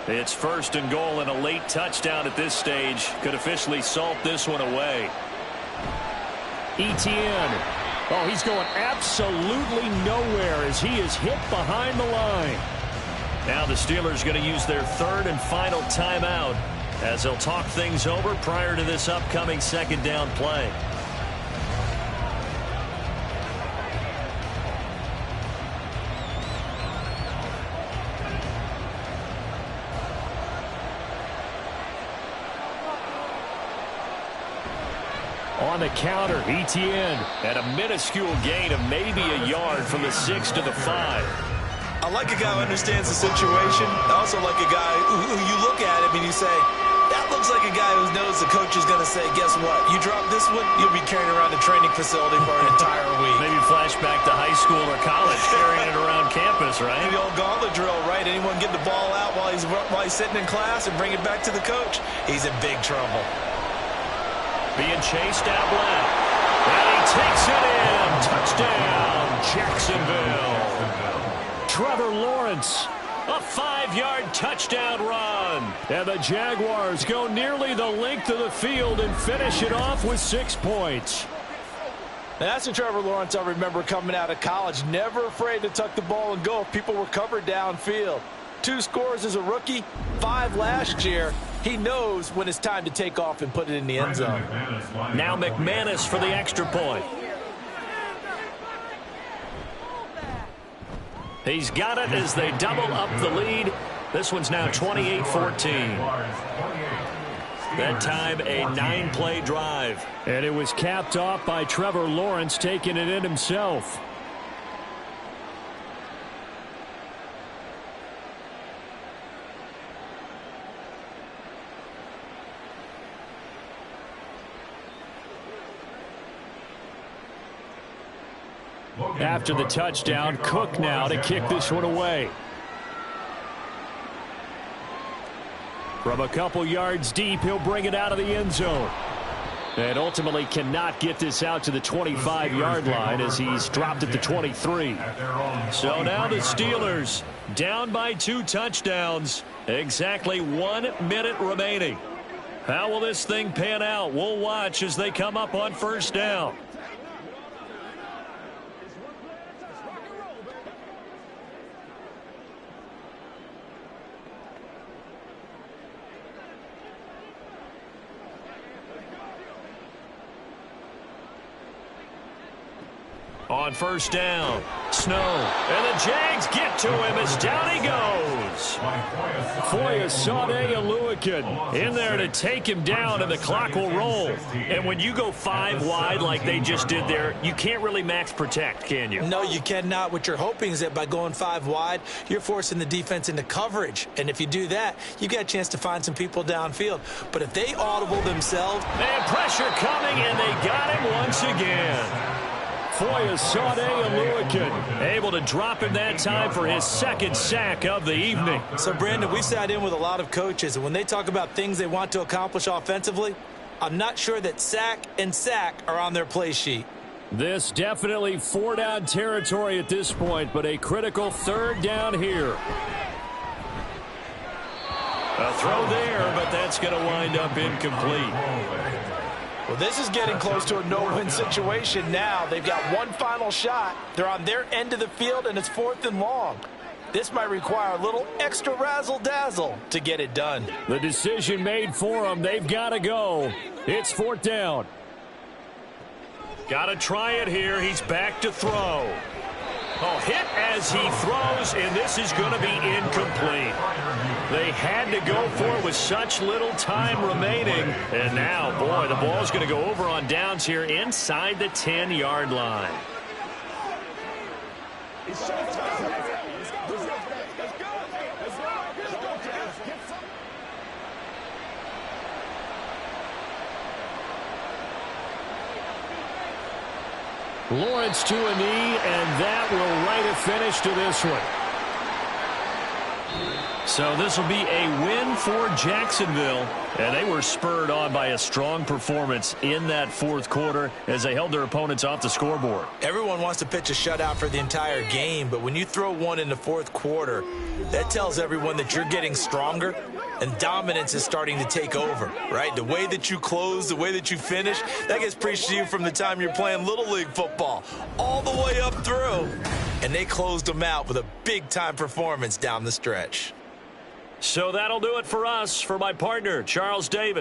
It's first and goal, and a late touchdown at this stage could officially salt this one away. Etienne. Oh, he's going absolutely nowhere as he is hit behind the line. Now the Steelers going to use their third and final timeout as they'll talk things over prior to this upcoming second down play. On the counter, Etienne at a minuscule gain of maybe a yard from the 6 to the 5. I like a guy who understands the situation. I also like a guy who you look at him and you say, that looks like a guy who knows the coach is going to say, guess what? You drop this one, you'll be carrying around a training facility for an entire week. Maybe flashback to high school or college, carrying it around campus, right? The old gauntlet drill, right? Anyone get the ball out while he's sitting in class and bring it back to the coach? He's in big trouble. Being chased out left. And he takes it in. Touchdown, Jacksonville. Trevor Lawrence, a 5-yard touchdown run. And the Jaguars go nearly the length of the field and finish it off with 6 points. And that's a Trevor Lawrence I remember coming out of college. Never afraid to tuck the ball and go if people were covered downfield. 2 scores as a rookie, 5 last year. He knows when it's time to take off and put it in the end zone. Now McManus for the extra point. He's got it as they double up the lead. This one's now 28-14. That time a 9-play drive. And it was capped off by Trevor Lawrence taking it in himself. After the touchdown, Cook now to kick this one away. From a couple yards deep, he'll bring it out of the end zone. And ultimately cannot get this out to the 25-yard line as he's dropped at the 23. So now the Steelers down by 2 touchdowns. Exactly 1 minute remaining. How will this thing pan out? We'll watch as they come up on first down. On first down, Snow, and the Jags get to him as down he goes. Foyesade Oluokun in there to take him down, and the clock will roll. And when you go 5 wide like they just did there, you can't really max protect, can you? No, you cannot. What you're hoping is that by going 5 wide, you're forcing the defense into coverage. And if you do that, you got a chance to find some people downfield. But if they audible themselves... And pressure coming, and they got him once again. Foyesade Oluokun able to drop him that time for his 2nd sack of the evening. So, Brandon, we sat in with a lot of coaches, and when they talk about things they want to accomplish offensively, I'm not sure that sack and sack are on their play sheet. This definitely 4-down territory at this point, but a critical 3rd down here. A throw there, but that's going to wind up incomplete. Well, this is getting close to a no-win situation now. They've got one final shot. They're on their end of the field, and it's 4th and long. This might require a little extra razzle-dazzle to get it done. The decision made for them. They've got to go. It's 4th down. Got to try it here. He's back to throw. Oh, hit as he throws, and this is going to be incomplete. They had to go for it with such little time remaining. And now, boy, the ball's going to go over on downs here inside the 10-yard line. Lawrence to a knee, and that will write a finish to this one. So this will be a win for Jacksonville, and they were spurred on by a strong performance in that fourth quarter as they held their opponents off the scoreboard. Everyone wants to pitch a shutout for the entire game, but when you throw one in the fourth quarter, that tells everyone that you're getting stronger and dominance is starting to take over, right? The way that you close, the way that you finish, that gets preached to you from the time you're playing Little League football all the way up through. And they closed them out with a big-time performance down the stretch. So that'll do it for us. For my partner, Charles Davis.